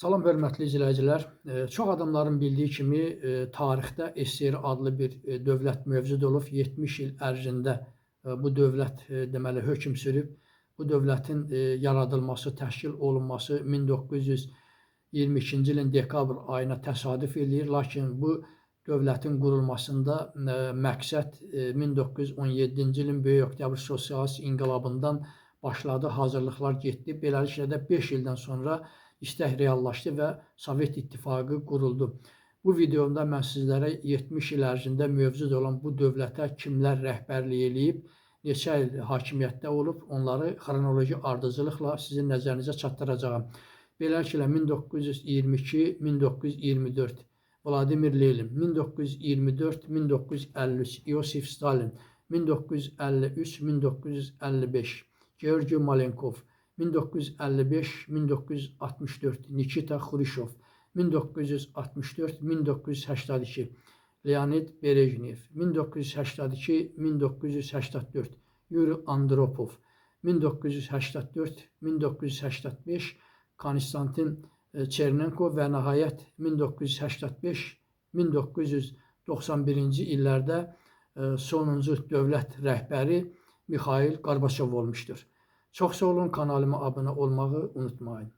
Salam hörmətli izləyicilər. Çox adamların bildiyi kimi tarixdə SSR adlı bir dövlət mövcud olub. 70 il ərzində bu dövlət deməli hökm sürüb. Bu dövlətin yaradılması, təşkil olunması 1922-ci ilin dekabr ayına təsadüf eləyir. Lakin bu dövlətin qurulmasında məqsəd 1917-ci ilin Böyük Oktyabr Sosialist inqilabından başladı, hazırlıqlar getdi. Beləliklə də 5 ildən sonra istək reallaşdı və Sovet İttifaqı quruldu. Bu videomda mən sizlərə 70 il ərzində mövcud olan bu dövlətə kimlər rəhbərlik eləyib, neçə il hakimiyyətdə olub, onları xronoloji ardıcılıqla sizin nəzərinizə çatdıracağam. Beləliklə 1922-1924 Vladimir Lenin, 1924-1953 İosif Stalin, 1953-1955 Georgi Malenkov, 1955-1964 Nikita Xruşov, 1964-1982 Leonid Brejnev, 1982-1984 Yuri Andropov, 1984-1985 Konstantin Chernenko və nəhayət 1985-1991-ci illərdə sonuncu dövlət rəhbəri Mikhail Gorbaçov olmuşdur. Çox sağ olun, kanalıma abunə olmağı unutmayın.